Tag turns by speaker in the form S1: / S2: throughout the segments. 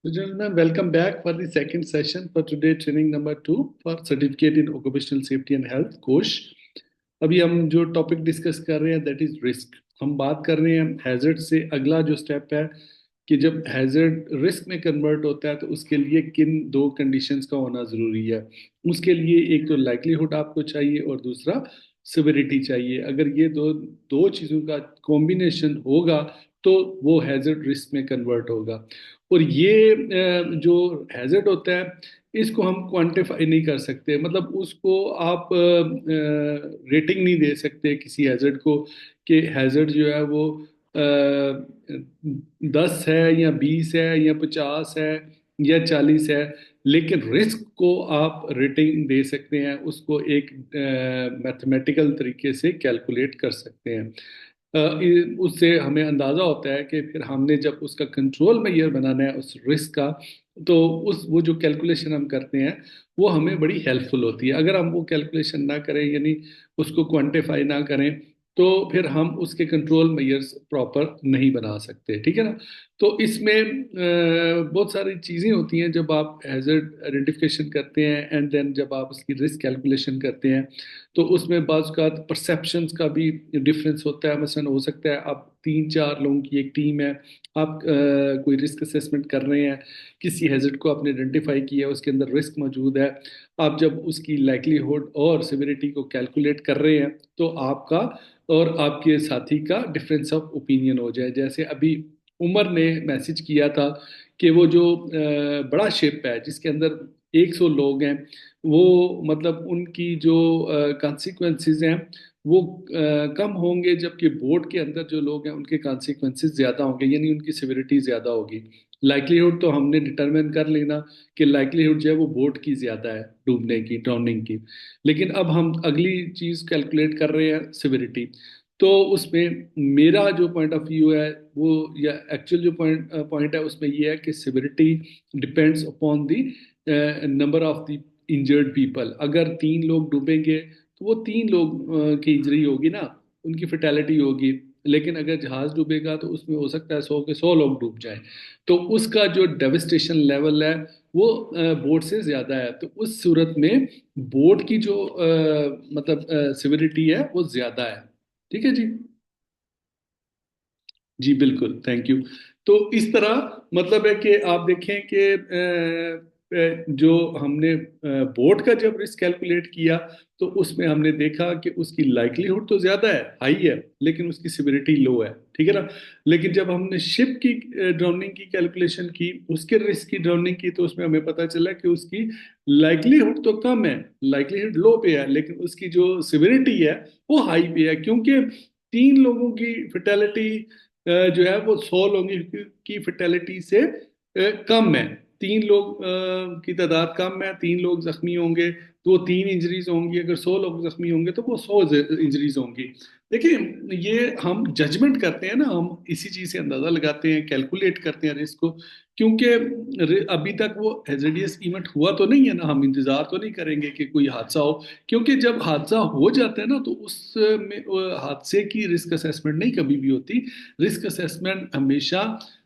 S1: So, gentlemen, welcome back for the second session for today, training number 2 for Certificate in Occupational Safety and Health कोश। अभी हम जो topic discuss कर रहे हैं दैट इज रिस्क। हम बात कर रहे हैं हैजर्ड से। अगला जो स्टेप है कि जब हैजर्ड रिस्क में कन्वर्ट होता है तो उसके लिए किन दो कंडीशंस का होना जरूरी है। उसके लिए एक तो लाइक्लीहुड आपको चाहिए और दूसरा सिविरिटी चाहिए। अगर ये दो दो चीज़ों का कॉम्बिनेशन होगा तो वो हैजर्ड रिस्क में कन्वर्ट होगा। और ये जो हैजर्ड होता है इसको हम क्वांटिफाई नहीं कर सकते, मतलब उसको आप रेटिंग नहीं दे सकते किसी हैजर्ड को कि हैजर्ड जो है वो 10 है या 20 है या 50 है या 40 है। लेकिन रिस्क को आप रेटिंग दे सकते हैं, उसको एक मैथमेटिकल तरीके से कैलकुलेट कर सकते हैं। उससे हमें अंदाजा होता है कि फिर हमने जब उसका कंट्रोल मेजर बनाना है उस रिस्क का, तो उस वो जो कैलकुलेशन हम करते हैं वो हमें बड़ी हेल्पफुल होती है। अगर हम वो कैलकुलेशन ना करें यानी उसको क्वांटिफाई ना करें तो फिर हम उसके कंट्रोल मेजर्स प्रॉपर नहीं बना सकते, ठीक है ना। तो इसमें बहुत सारी चीज़ें होती हैं जब आप हैजर्ड आइडेंटिफिकेशन करते हैं एंड देन जब आप उसकी रिस्क कैलकुलेशन करते हैं। तो उसमें बाज़ का परसेप्शंस का भी डिफरेंस होता है। मसलन हो सकता है आप तीन चार लोगों की एक टीम है, आप कोई रिस्क असेसमेंट कर रहे हैं, किसी हैजर्ड को आपने आइडेंटिफाई किया, उसके अंदर रिस्क मौजूद है। आप जब उसकी लाइक्लीहुड और सिविरिटी को कैलकुलेट कर रहे हैं तो आपका और आपके साथी का डिफरेंस ऑफ ओपिनियन हो जाए। जैसे अभी उमर ने मैसेज किया था कि वो जो बड़ा शिप है जिसके अंदर 100 लोग हैं, वो मतलब उनकी जो कॉन्सिक्वेंसेस हैं वो कम होंगे, जबकि बोर्ड के अंदर जो लोग हैं उनके कॉन्सिक्वेंसेस ज़्यादा होंगे, यानी उनकी सिविरिटी ज़्यादा होगी। लाइक्लीहुड तो हमने डिटरमिन कर लेना कि लाइक्लीहुड जो है वो बोट की ज़्यादा है डूबने की, ड्राउनिंग की। लेकिन अब हम अगली चीज़ कैलकुलेट कर रहे हैं सिविरिटी। तो उसमें मेरा जो पॉइंट ऑफ व्यू है वो, या एक्चुअल जो पॉइंट पॉइंट है उसमें ये है कि severity depends upon the number of the injured people. अगर तीन लोग डूबेंगे तो वो तीन लोग की इंजरी होगी ना, उनकी फर्टेलिटी होगी। लेकिन अगर जहाज डूबेगा तो उसमें हो सकता है 100 के 100 लोग डूब जाएं, तो उसका जो डेविस्टेशन लेवल है वो बोट से ज्यादा है। तो उस सूरत में बोट की जो मतलब सिविरिटी है वो ज्यादा है। ठीक है जी। जी बिल्कुल, थैंक यू। तो इस तरह मतलब है कि आप देखें कि जो हमने बोर्ड का जब रिस्क कैलकुलेट किया तो उसमें हमने देखा कि उसकी लाइक्लीहुड तो ज्यादा है, हाई है, लेकिन उसकी सिविरिटी लो है, ठीक है ना। लेकिन जब हमने शिप की ड्राउनिंग की कैलकुलेशन की, उसके रिस्क की ड्राउनिंग की, तो उसमें हमें पता चला कि उसकी लाइक्लीहुड तो कम है, लाइक्लीहुड लो पे है, लेकिन उसकी जो सिविरिटी है वो हाई पे है। क्योंकि तीन लोगों की फर्टेलिटी जो है वो 100 लोगों की फर्टेलिटी से कम है। तीन लोग की तादाद कम है, तीन लोग जख्मी होंगे तो वो तीन इंजरीज होंगी। अगर 100 लोग जख्मी होंगे तो वो 100 इंजरीज होंगी। देखिए, ये हम जजमेंट करते हैं ना, हम इसी चीज से अंदाजा लगाते हैं, कैलकुलेट करते हैं रिस्क को। क्योंकि अभी तक वो हेजेडियस इवेंट हुआ तो नहीं है ना, हम इंतजार तो नहीं करेंगे कि कोई हादसा हो। क्योंकि जब हादसा हो जाता है ना तो उस में हादसे की रिस्क असेसमेंट नहीं कभी भी होती। रिस्क असेसमेंट हमेशा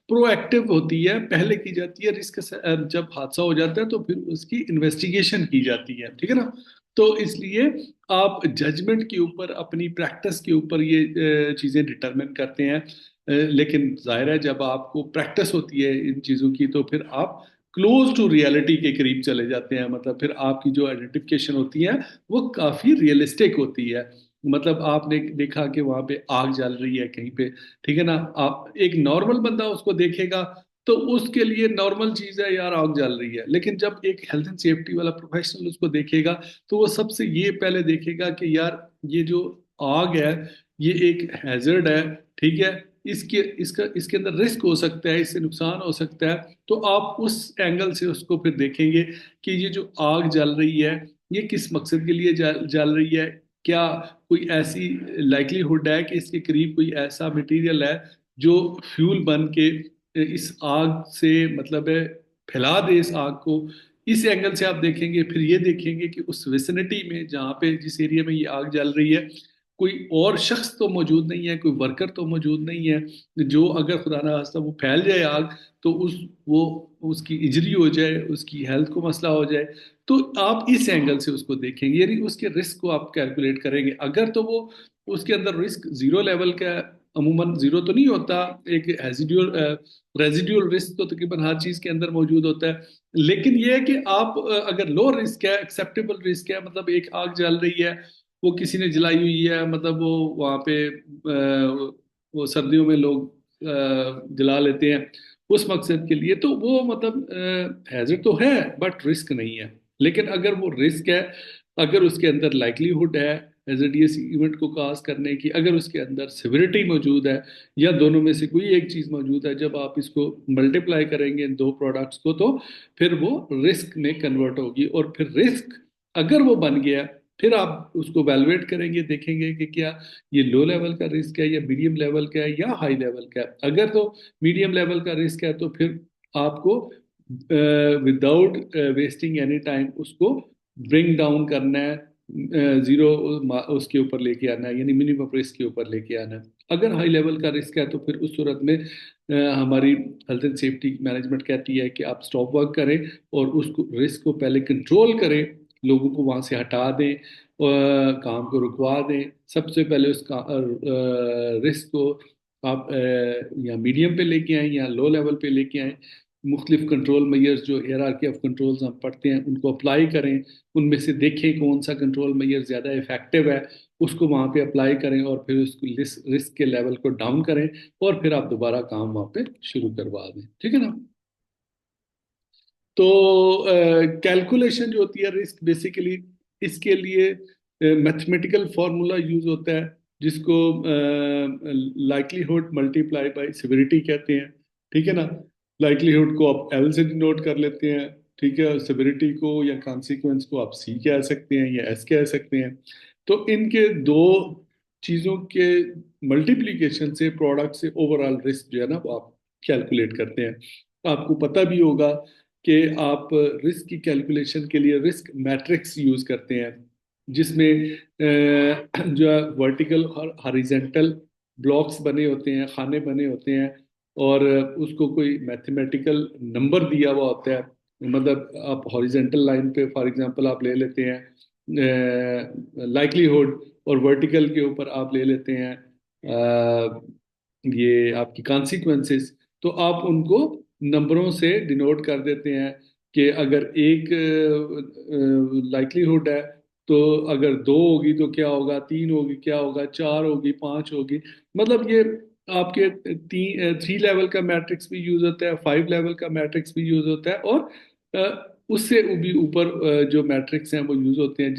S1: प्रोएक्टिव होती है, पहले की जाती है। जब हादसा हो जाता है तो फिर उसकी इन्वेस्टिगेशन की जाती है, ठीक है ना। तो इसलिए आप जजमेंट के ऊपर, अपनी प्रैक्टिस के ऊपर ये चीज़ें डिटरमिन करते हैं। लेकिन जाहिर है जब आपको प्रैक्टिस होती है इन चीज़ों की तो फिर आप क्लोज टू रियलिटी के करीब चले जाते हैं। मतलब फिर आपकी जो आइडेंटिफिकेशन होती है वो काफ़ी रियलिस्टिक होती है। मतलब आपने देखा कि वहां पे आग जल रही है कहीं पे, ठीक है ना। आप एक नॉर्मल बंदा उसको देखेगा तो उसके लिए नॉर्मल चीज है यार आग जल रही है। लेकिन जब एक हेल्थ एंड सेफ्टी वाला प्रोफेशनल उसको देखेगा तो वो सबसे ये पहले देखेगा कि यार ये जो आग है ये एक हैजर्ड है, ठीक है। इसके अंदर रिस्क हो सकता है, इससे नुकसान हो सकता है। तो आप उस एंगल से उसको फिर देखेंगे कि ये जो आग जल रही है ये किस मकसद के लिए जल रही है। क्या कोई ऐसी लाइक्लीहुड है कि इसके करीब कोई ऐसा मटेरियल है जो फ्यूल बन के इस आग से मतलब है फैला दे इस आग को। इस एंगल से आप देखेंगे, फिर ये देखेंगे कि उस विसिनिटी में जहाँ पे जिस एरिया में ये आग जल रही है कोई और शख्स तो मौजूद नहीं है, कोई वर्कर तो मौजूद नहीं है जो अगर खुदा ना खास्ता वो फैल जाए आग, तो वो उसकी इंजरी हो जाए, उसकी हेल्थ को मसला हो जाए। तो आप इस एंगल से उसको देखेंगे, यानी उसके रिस्क को आप कैलकुलेट करेंगे। अगर तो वो उसके अंदर रिस्क जीरो लेवल का, अमूमन जीरो तो नहीं होता, एक रेजिड्यूल रिस्क तो तकरीबन हर चीज के अंदर मौजूद होता है। लेकिन ये है कि आप अगर लो रिस्क है, एक्सेप्टेबल रिस्क है, मतलब एक आग जल रही है, वो किसी ने जलाई हुई है, मतलब वो वहां पे वो सर्दियों में लोग जला लेते हैं उस मकसद के लिए, तो वो मतलब हैजर्ड तो है बट रिस्क नहीं है। लेकिन अगर वो रिस्क है, अगर उसके अंदर लाइकलीहुड है हैजर्डियस इवेंट को काज करने की, अगर उसके अंदर सिविरिटी मौजूद है, या दोनों में से कोई एक चीज मौजूद है, जब आप इसको मल्टीप्लाई करेंगे इन दो प्रोडक्ट्स को, तो फिर वो रिस्क में कन्वर्ट होगी। और फिर रिस्क अगर वो बन गया, फिर आप उसको वैल्यूएट करेंगे, देखेंगे कि क्या ये लो लेवल का रिस्क है, या मीडियम लेवल का है, या हाई लेवल का है। अगर तो मीडियम लेवल का रिस्क है, तो फिर आपको विदाउट वेस्टिंग एनी टाइम उसको ब्रिंग डाउन करना है, जीरो उसके ऊपर लेके आना है, यानी मिनिमम रिस्क के ऊपर लेके आना है। अगर हाई लेवल का रिस्क है, तो फिर उस सूरत में हमारी हेल्थ एंड सेफ्टी मैनेजमेंट कहती है कि आप स्टॉप वर्क करें और उसको रिस्क को पहले कंट्रोल करें, लोगों को वहां से हटा दें, काम को रुकवा दें। सबसे पहले उस रिस्क को आप या मीडियम पे लेके आए या लो लेवल पे लेके आए। मुख्तलिफ कंट्रोल मेजर्स जो हियरार्की ऑफ कंट्रोल्स हम पढ़ते हैं उनको अप्लाई करें, उनमें से देखें कौन सा कंट्रोल मेजर ज़्यादा इफेक्टिव है, उसको वहाँ पे अप्लाई करें और फिर उसको रिस्क के लेवल को डाउन करें, और फिर आप दोबारा काम वहाँ पे शुरू करवा दें। ठीक है ना? तो कैलकुलेशन जो होती है रिस्क बेसिकली, इसके लिए मैथमेटिकल फार्मूला यूज होता है, जिसको लाइकलीहुड मल्टीप्लाई बाय सिविरिटी कहते हैं। ठीक है ना? लाइकलीहुड को आप एल से डिनोट कर लेते हैं, ठीक है, सिविरिटी को या कॉन्सिक्वेंस को आप सी कह सकते हैं या एस कह सकते हैं। तो इनके दो चीजों के मल्टीप्लिकेशन से, प्रोडक्ट से ओवरऑल रिस्क जो है ना वो आप कैलकुलेट करते हैं। आपको पता भी होगा कि आप रिस्क की कैलकुलेशन के लिए रिस्क मैट्रिक्स यूज करते हैं, जिसमें जो है वर्टिकल और हॉरिजेंटल ब्लॉक्स बने होते हैं, खाने बने होते हैं, और उसको कोई मैथमेटिकल नंबर दिया हुआ होता है। मतलब आप हॉरिजेंटल लाइन पे फॉर एग्जांपल आप ले लेते हैं लाइकलीहुड, और वर्टिकल के ऊपर आप ले लेते हैं ये आपकी कॉन्सिक्वेंसेस। तो आप उनको नंबरों से डिनोट कर देते हैं कि अगर एक लाइकलीहुड है, तो अगर दो होगी तो क्या होगा, तीन होगी क्या होगा, चार होगी, पांच होगी। मतलब ये आपके थ्री लेवल का मैट्रिक्स भी यूज होता है, फाइव लेवल का मैट्रिक्स भी यूज होता है, और उससे भी ऊपर जो मैट्रिक्स हैं वो यूज होते हैं,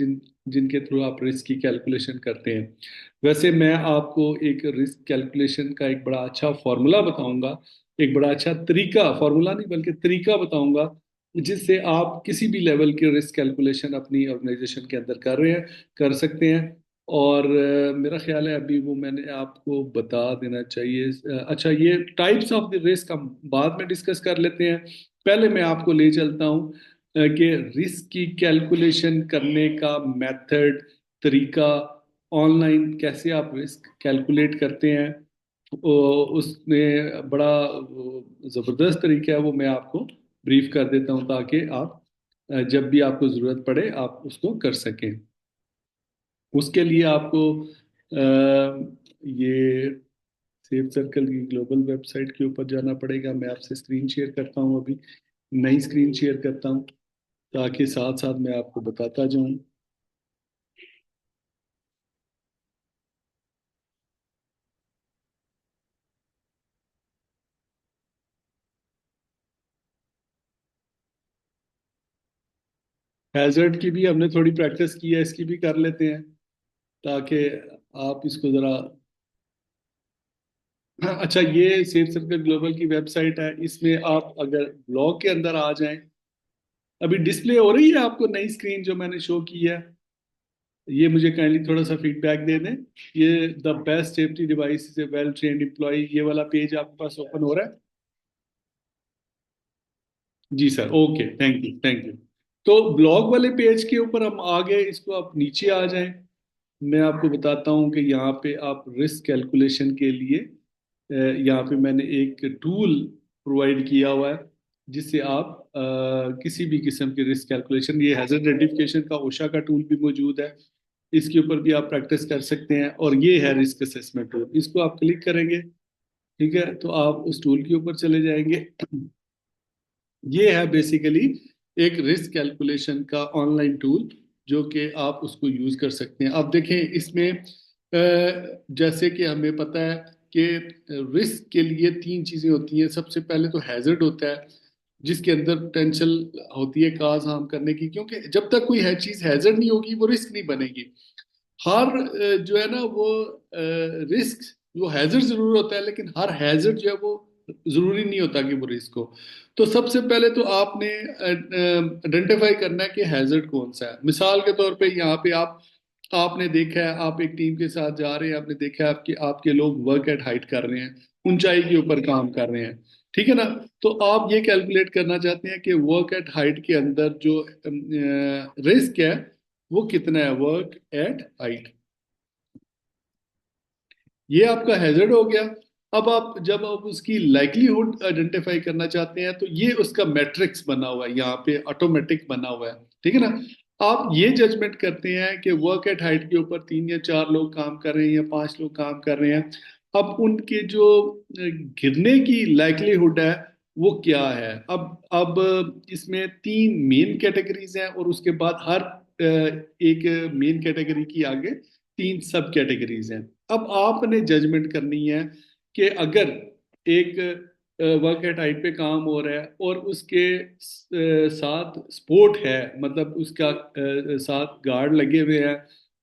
S1: जिनके थ्रू आप रिस्क की कैलकुलेशन करते हैं। वैसे मैं आपको एक रिस्क कैलकुलेशन का एक बड़ा अच्छा फॉर्मूला बताऊंगा, एक बड़ा अच्छा तरीका, फॉर्मूला नहीं बल्कि तरीका बताऊंगा, जिससे आप किसी भी लेवल की रिस्क कैलकुलेशन अपनी ऑर्गेनाइजेशन के अंदर कर रहे हैं, कर सकते हैं। और मेरा ख्याल है अभी वो मैंने आपको बता देना चाहिए। अच्छा, ये टाइप्स ऑफ द रिस्क हम बाद में डिस्कस कर लेते हैं। पहले मैं आपको ले चलता हूँ कि रिस्क की कैलकुलेशन करने का मेथड, तरीका, ऑनलाइन कैसे आप रिस्क कैलकुलेट करते हैं। उसमें बड़ा ज़बरदस्त तरीका है, वो मैं आपको ब्रीफ कर देता हूँ, ताकि आप जब भी आपको ज़रूरत पड़े आप उसको कर सकें। उसके लिए आपको ये सेफ सर्कल की ग्लोबल वेबसाइट के ऊपर जाना पड़ेगा। मैं आपसे स्क्रीन शेयर करता हूँ, अभी नई स्क्रीन शेयर करता हूँ, ताकि साथ साथ मैं आपको बताता जाऊँ। हैजर्ड की भी हमने थोड़ी प्रैक्टिस की है, इसकी भी कर लेते हैं, ताकि आप इसको ज़रा हाँ, अच्छा, ये सेफ सर्कल ग्लोबल की वेबसाइट है, इसमें आप अगर ब्लॉग के अंदर आ जाएं, अभी डिस्प्ले हो रही है आपको नई स्क्रीन जो मैंने शो की है? ये मुझे काइंडली थोड़ा सा फीडबैक दे दें। ये the best safety device is a well trained employ, ये वाला पेज आपके पास ओपन हो रहा है? जी sir, okay, thank you, thank you. तो ब्लॉग वाले पेज के ऊपर हम आ गए, इसको आप नीचे आ जाएं। मैं आपको बताता हूँ कि यहाँ पे आप रिस्क कैलकुलेशन के लिए यहाँ पे मैंने एक टूल प्रोवाइड किया हुआ है, जिससे आप किसी भी किस्म की रिस्क कैलकुलेशन, ये हैजर्ड आइडेंटिफिकेशन का ओशा का टूल भी मौजूद है, इसके ऊपर भी आप प्रैक्टिस कर सकते हैं। और ये है रिस्क असेसमेंट टूल, इसको आप क्लिक करेंगे, ठीक है, तो आप उस टूल के ऊपर चले जाएंगे। ये है बेसिकली एक रिस्क कैलकुलेशन का ऑनलाइन टूल, जो कि आप उसको यूज कर सकते हैं। अब देखें इसमें जैसे कि हमें पता है कि रिस्क के लिए तीन चीजें होती हैं। सबसे पहले तो हैजर्ड होता है, जिसके अंदर पोटेंशियल होती है काज हार्म करने की, क्योंकि जब तक कोई है चीज हैजर्ड नहीं होगी वो रिस्क नहीं बनेगी। हर जो है ना वो रिस्क, वो हैजर्ड जरूर होता है, लेकिन हर हैजर्ड जो है वो जरूरी नहीं होता कि वो रिस्क हो। तो सबसे पहले तो आपने आइडेंटिफाई करना है कि हैजर्ड कौन सा है। मिसाल के तौर पे यहाँ पे आपने देखा है, आप एक टीम के साथ जा रहे हैं, आपने देखा है आपके आपके लोग वर्क एट हाइट कर रहे हैं, ऊंचाई के ऊपर काम कर रहे हैं, ठीक है ना। तो आप ये कैलकुलेट करना चाहते हैं कि वर्क एट हाइट के अंदर जो रिस्क है वो कितना है, वर्क एट हाइट, ये आपका हैजर्ड हो गया। अब आप जब आप उसकी लाइक्लीहुड आइडेंटिफाई करना चाहते हैं, तो ये उसका मैट्रिक्स बना हुआ है, यहाँ पे ऑटोमेटिक बना हुआ है, ठीक है ना। आप ये जजमेंट करते हैं कि वर्क एट हाइट के ऊपर 3 या 4 लोग काम कर रहे हैं या 5 लोग काम कर रहे हैं। अब उनके जो गिरने की लाइक्लीहुड है वो क्या है। अब इसमें 3 मेन कैटेगरीज हैं, और उसके बाद हर एक मेन कैटेगरी की आगे 3 सब कैटेगरीज हैं। अब आपने जजमेंट करनी है कि अगर एक वर्क एट हाइट पे काम हो रहा है और उसके साथ स्पोर्ट है, मतलब उसका साथ गार्ड लगे हुए हैं,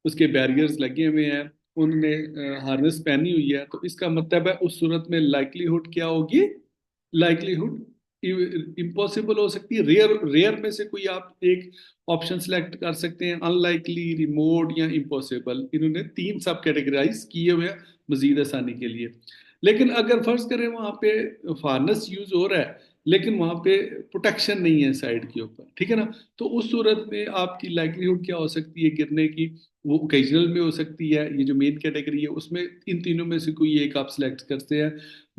S1: उसके बैरियर्स लगे हुए हैं, उनने हार्नेस पहनी हुई है, तो इसका मतलब है उस सूरत में लाइक्लीहुड क्या होगी, लाइक्लीहुड इम्पॉसिबल हो सकती है। रेयर रेयर में से कोई आप एक ऑप्शन सेलेक्ट कर सकते हैं, अनलाइकली, रिमोट या इम्पॉसिबल। इन्होंने 3 सब कैटेगराइज किए हुए हैं मजीद आसानी के लिए। लेकिन अगर फर्ज करें वहां पे फार्नेस यूज हो रहा है, लेकिन वहां पे प्रोटेक्शन नहीं है साइड के ऊपर, ठीक है ना, तो उस सूरत में आपकी लाइक्लीहुड क्या हो सकती है गिरने की, वो ओकेजनल में हो सकती है। ये जो मेन कैटेगरी है उसमें इन तीनों में से कोई एक आप सिलेक्ट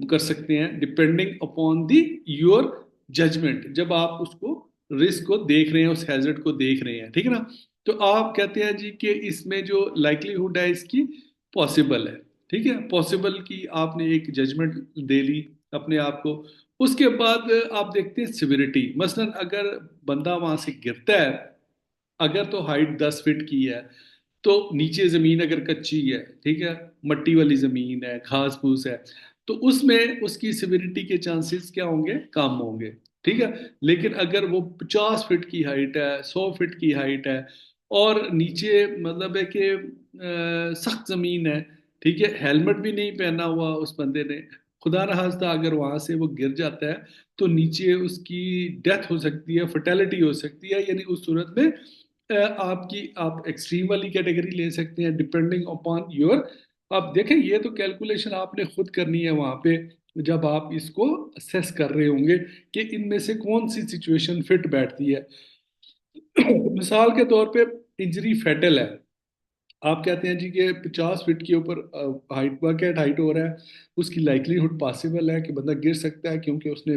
S1: कर सकते हैं depending upon the your judgement, जब आप उसको रिस्क को देख रहे हैं, उस हैजर्ड को देख रहे हैं, ठीक है ना। तो आप कहते हैं जी कि इसमें जो लाइक्लीहुड है इसकी पॉसिबल है, ठीक है, पॉसिबल की आपने एक जजमेंट दे ली अपने आप को। उसके बाद आप देखते हैं सिविरिटी, मसलन अगर बंदा वहां से गिरता है, अगर तो हाइट 10 फीट की है, तो नीचे जमीन अगर कच्ची है, ठीक है, मट्टी वाली जमीन है, घास फूस है, तो उसमें उसकी सिविरिटी के चांसेस क्या होंगे, कम होंगे, ठीक है। लेकिन अगर वो 50 फीट की हाइट है, 100 फीट की हाइट है, और नीचे मतलब है कि सख्त जमीन है, ठीक है, हेलमेट भी नहीं पहना हुआ उस बंदे ने, खुदा न खास्ता अगर वहां से वो गिर जाता है, तो नीचे उसकी डेथ हो सकती है, फर्टेलिटी हो सकती है। यानी उस सूरत में आप एक्सट्रीम वाली कैटेगरी ले सकते हैं डिपेंडिंग अपॉन योर। आप देखें, ये तो कैलकुलेशन आपने खुद करनी है वहां पे, जब आप इसको असेस कर रहे होंगे कि इनमें से कौन सी सिचुएशन फिट बैठती है। मिसाल के तौर पे इंजरी फेटल है, आप कहते हैं जी कि 50 फीट के ऊपर हाइट बकेट हाइट हो रहा है, उसकी लाइकलीहुड पॉसिबल है कि बंदा गिर सकता है क्योंकि उसने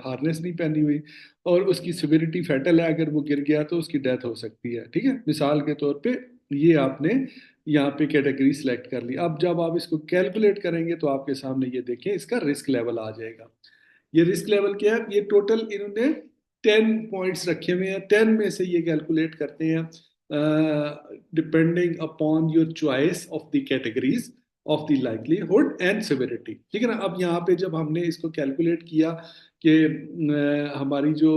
S1: हार्नेस नहीं पहनी हुई, और उसकी सिविरिटी फैटल है, अगर वो गिर गया तो उसकी डेथ हो सकती है, ठीक है, मिसाल के तौर पे। ये आपने यहाँ पे कैटेगरी सिलेक्ट कर ली। अब जब आप इसको कैलकुलेट करेंगे तो आपके सामने ये देखें इसका रिस्क लेवल आ जाएगा। ये रिस्क लेवल क्या है, ये टोटल इन्होंने 10 पॉइंट्स रखे हुए हैं, 10 में से ये कैलकुलेट करते हैं depending upon your choice of the categories of the likelihood and severity, ठीक है ना। अब यहाँ पे जब हमने इसको कैलकुलेट किया कि हमारी जो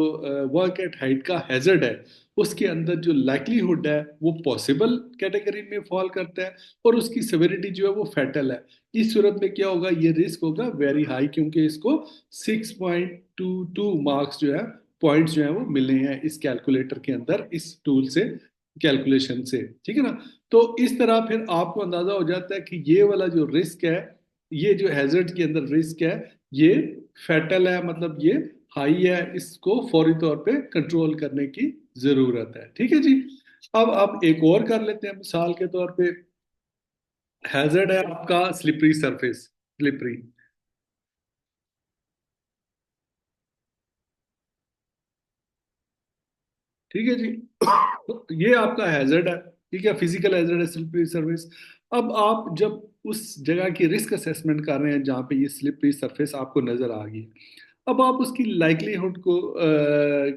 S1: वर्क एट हाइट का हैजर्ड है, उसके अंदर जो लाइकलीहुड है वो पॉसिबल कैटेगरी में फॉल करता है, और उसकी सिविरिटी जो है वो फैटल है। इस सूरत में क्या होगा, ये रिस्क होगा वेरी हाई, क्योंकि इसको 6.22 मार्क्स जो है, पॉइंट्स जो है वो मिले हैं इस कैलकुलेटर के अंदर, इस टूल से, कैलकुलेशन से, ठीक है ना। तो इस तरह फिर आपको अंदाजा हो जाता है कि ये वाला जो रिस्क है, ये जो हैजर्ड के अंदर रिस्क है, ये फैटल है, मतलब ये हाई है, इसको फौरी तौर पे कंट्रोल करने की जरूरत है, ठीक है जी। अब आप एक और कर लेते हैं मिसाल के तौर पे। हैजर्ड है आपका स्लिपरी सरफेस, स्लिपरी। ठीक है जी। ये आपका हैजर्ड है। ठीक है, फिजिकल हैजर्ड है स्लिपरी सरफेस। अब आप जब उस जगह की रिस्क असेसमेंट कर रहे हैं जहाँ पे ये स्लिपरी सरफेस आपको नजर आ गई, अब आप उसकी लाइकलीहुड को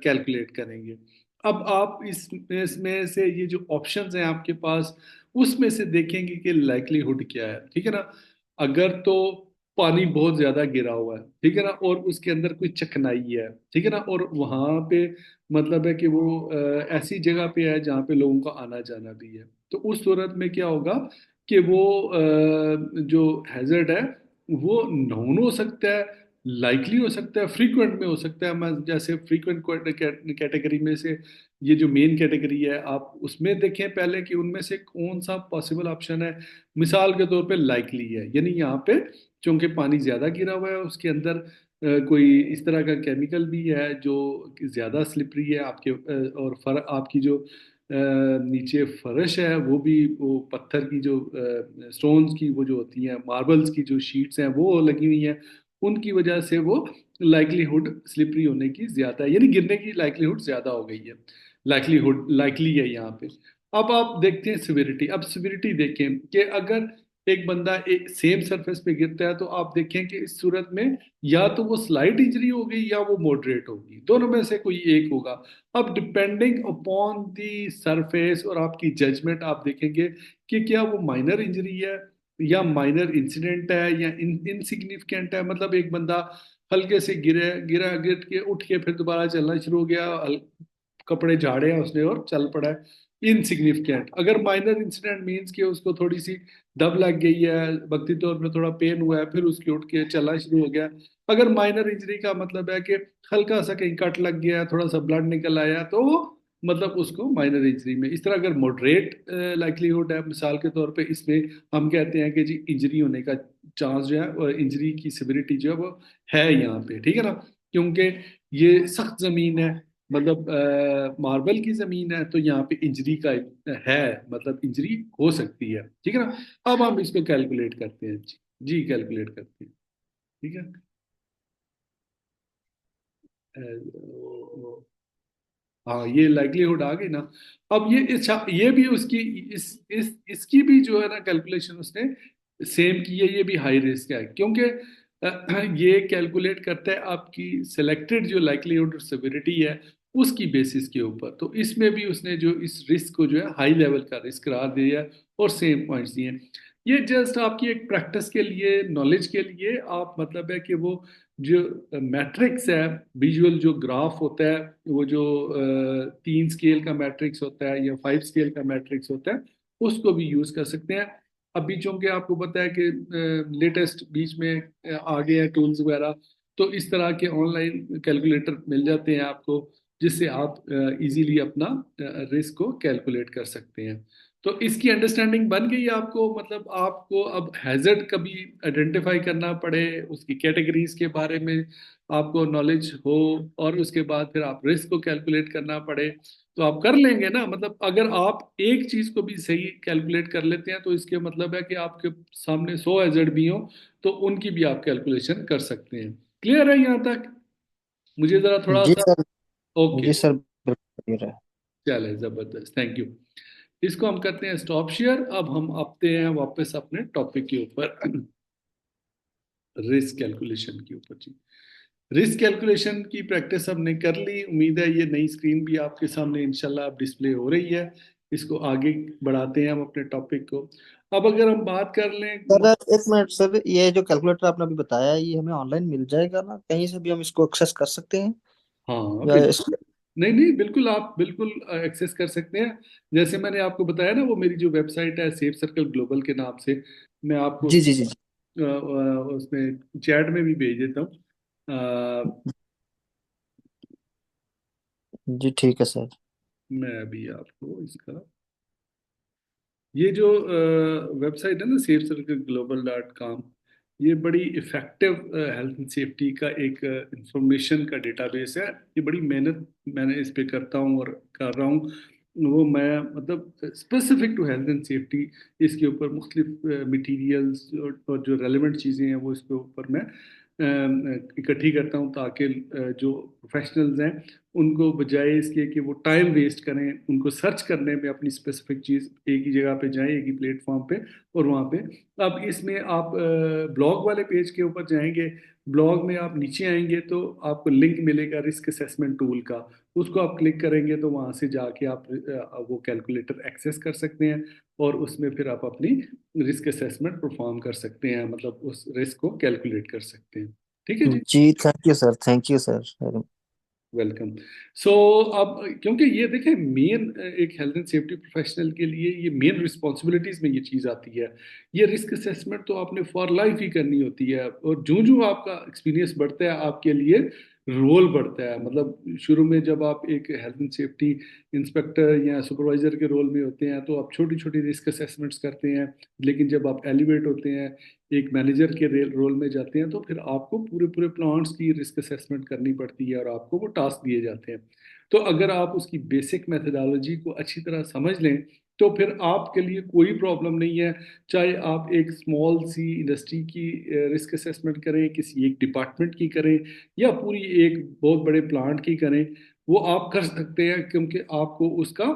S1: कैलकुलेट करेंगे। अब आप इसमें से ये जो ऑप्शंस हैं आपके पास, उसमें से देखेंगे कि लाइकलीहुड क्या है। ठीक है ना। अगर तो पानी बहुत ज्यादा गिरा हुआ है, ठीक है ना, और उसके अंदर कोई चकनाई है, ठीक है ना, और वहां पे मतलब है कि वो ऐसी जगह पे है जहाँ पे लोगों का आना जाना भी है, तो उस सूरत में क्या होगा कि वो जो हैजर्ड है वो नोन हो सकता है, लाइकली हो सकता है, फ्रीक्वेंट में हो सकता है। मैं जैसे फ्रीक्वेंट कैटेगरी में से ये जो मेन कैटेगरी है, आप उसमें देखें पहले कि उनमें से कौन सा पॉसिबल ऑप्शन है। मिसाल के तौर पे लाइकली है, यानी यहाँ पे चूंकि पानी ज्यादा गिरा हुआ है, उसके अंदर कोई इस तरह का केमिकल भी है जो कि ज्यादा स्लिपरी है आपके और आपकी जो नीचे फर्श है वो भी, वो पत्थर की जो स्टोन्स की वो जो होती हैं, मार्बल्स की जो शीट्स हैं वो लगी हुई हैं, उनकी वजह से वो लाइकलीहुड स्लिपरी होने की ज्यादा है, यानी गिरने की लाइकलीहुड ज्यादा हो गई है। लाइकलीहुड लाइकली है यहाँ पे। अब आप देखते हैं सिविरिटी। अब सिविरिटी देखें कि अगर एक बंदा एक सेम सरफेस पे गिरता है, तो आप देखें कि इस सूरत में या तो वो स्लाइट इंजरी होगी या वो मॉडरेट होगी, दोनों में से कोई एक होगा। अब डिपेंडिंग अपॉन दी सरफेस और आपकी जजमेंट आप देखेंगे कि क्या वो माइनर इंजरी है या माइनर इंसिडेंट है या इनसिग्निफिकेंट है। मतलब एक बंदा हल्के से गिरा गिर के उठ के फिर दोबारा चलना शुरू हो गया, कपड़े झाड़े हैं उसने और चल पड़ा है, इनसिग्निफिकेंट। अगर माइनर इंसिडेंट मीन्स कि उसको थोड़ी सी दब लग गई है, वक्ती तौर पे थोड़ा पेन हुआ है, फिर उसकी उठ के चलना शुरू हो गया। अगर माइनर इंजरी का मतलब है कि हल्का सा कहीं कट लग गया, थोड़ा सा ब्लड निकल आया, तो वो मतलब उसको माइनर इंजरी में। इस तरह अगर मॉडरेट लाइकलीहुड है, मिसाल के तौर पे इसमें हम कहते हैं कि जी इंजरी होने का चांस जो है, इंजरी की सिविरिटी जो है वो है यहाँ पे। ठीक है ना, क्योंकि ये सख्त जमीन है, मतलब मार्बल की जमीन है, तो यहाँ पे इंजरी का है, मतलब इंजरी हो सकती है। ठीक है ना। अब हम इसको कैलकुलेट करते हैं जी। जी कैलकुलेट करते हैं। ठीक है। हाँ, ये लाइक्लीहुड आ गई ना। अब ये ये भी उसकी इसकी भी जो है ना कैलकुलेशन उसने सेम की है। ये भी हाई रिस्क है, क्योंकि ये कैलकुलेट करता है आपकी सिलेक्टेड जो लाइक्लीहुड और सेवेरिटी है उसकी बेसिस के ऊपर। तो इसमें भी उसने जो इस रिस्क को जो है हाई लेवल का रिस्क करार दिया है और सेम पॉइंट्स दिए हैं। ये जस्ट आपकी एक प्रैक्टिस के लिए, नॉलेज के लिए आप, मतलब है कि वो जो मैट्रिक्स है, विजुअल जो ग्राफ होता है, वो जो 3 स्केल का मैट्रिक्स होता है या 5 स्केल का मैट्रिक्स होता है, उसको भी यूज कर सकते हैं। अभी चूंकि आपको पता है कि लेटेस्ट बीच में आ गए हैं टूल्स वगैरह, तो इस तरह के ऑनलाइन कैलकुलेटर मिल जाते हैं आपको, जिससे आप इजीली अपना रिस्क को कैलकुलेट कर सकते हैं। तो इसकी अंडरस्टैंडिंग बन गई आपको, मतलब आपको अब हैजर्ड कभी आइडेंटिफाई करना पड़े, उसकी कैटेगरीज के बारे में आपको नॉलेज हो, और उसके बाद फिर आप रिस्क को कैलकुलेट करना पड़े, तो आप कर लेंगे ना। मतलब अगर आप एक चीज को भी सही कैलकुलेट कर लेते हैं, तो इसके मतलब है कि आपके सामने 100 हैजर्ड भी हो, तो उनकी भी आप कैलकुलेशन कर सकते हैं। क्लियर है यहाँ तक? मुझे जरा थोड़ा
S2: जी
S1: सा।
S2: सर।
S1: ओके।
S2: जी सर, बिल्कुल clear है।
S1: चले, जबरदस्त, थैंक यू। इसको हम करते हैं स्टॉप शेयर। अब हम आते हैं वापस अपने टॉपिक के ऊपर, रिस्क कैलकुलेशन के ऊपर जी। रिस्क कैलकुलेशन की प्रैक्टिस हमने कर ली। उम्मीद है ये नई स्क्रीन भी आपके सामने इंशाल्लाह अब डिस्प्ले हो रही है। इसको आगे बढ़ाते हैं हम अपने टॉपिक को। अब अगर हम बात कर लें।
S2: सर एक मिनट सर, ये जो कैलकुलेटर आपने अभी बताया ये हमें ऑनलाइन मिल जाएगा ना, कहीं से भी हम इसको एक्सेस कर सकते हैं
S1: हाँ
S2: या
S1: बिल्कुल।
S2: इस।
S1: नहीं नहीं, बिल्कुल, आप बिल्कुल एक्सेस कर सकते हैं। जैसे मैंने आपको बताया ना, वो मेरी जो वेबसाइट है सेफ सर्कल ग्लोबल के नाम से, मैं आपको
S2: जी जी जी जी।
S1: उसमें चैट में भी भेज देता हूँ।
S2: जी ठीक है सर।
S1: मैं अभी आपको इसका, ये जो वेबसाइट है ना safe circle global dot com, ये बड़ी इफेक्टिव हेल्थ एंड सेफ्टी का एक इंफॉर्मेशन का डेटाबेस है। ये बड़ी मेहनत मैंने इस पे करता हूँ और कर रहा हूँ, वो मैं मतलब specific to health and safety इसके ऊपर मुख्तलिफ मटीरियल्स और जो रेलिवेंट चीज़ें हैं वो इसके ऊपर मैं इकट्ठी करता हूँ, ताकि जो प्रोफेशनल्स हैं उनको बजाय इसके कि वो टाइम वेस्ट करें उनको सर्च करने में अपनी स्पेसिफिक चीज़ एक ही जगह पे जाएं, एक ही प्लेटफॉर्म पे, और वहाँ पे अब इसमें आप ब्लॉग वाले पेज के ऊपर जाएंगे। ब्लॉग में आप नीचे आएंगे तो आपको लिंक मिलेगा रिस्क असेसमेंट टूल का। उसको आप क्लिक करेंगे तो वहां से जाके आप वो कैलकुलेटर एक्सेस कर सकते हैं, और उसमें फिर आप अपनी रिस्क असेसमेंट परफॉर्म कर सकते हैं, मतलब उस रिस्क को कैलकुलेट कर सकते हैं। ठीक है जी।
S2: जी thank you sir, thank you sir.
S1: Welcome. So अब क्योंकि ये देखें मेन एक हेल्थ एंड सेफ्टी प्रोफेशनल के लिए ये मेन रिस्पॉन्सिबिलिटीज में ये चीज़ आती है। ये रिस्क असेसमेंट तो आपने फॉर लाइफ ही करनी होती है, और जो जो आपका एक्सपीरियंस बढ़ता है आपके लिए रोल बढ़ता है। मतलब शुरू में जब आप एक हेल्थ एंड सेफ्टी इंस्पेक्टर या सुपरवाइजर के रोल में होते हैं तो आप छोटी छोटी रिस्क असेसमेंट्स करते हैं, लेकिन जब आप एलिवेट होते हैं एक मैनेजर के रोल में जाते हैं तो फिर आपको पूरे पूरे प्लांट्स की रिस्क असेसमेंट करनी पड़ती है और आपको वो टास्क दिए जाते हैं। तो अगर आप उसकी बेसिक मेथडोलॉजी को अच्छी तरह समझ लें तो फिर आपके लिए कोई प्रॉब्लम नहीं है। चाहे आप एक स्मॉल सी इंडस्ट्री की रिस्क असेसमेंट करें, किसी एक डिपार्टमेंट की करें, या पूरी एक बहुत बड़े प्लांट की करें, वो आप कर सकते हैं, क्योंकि आपको उसका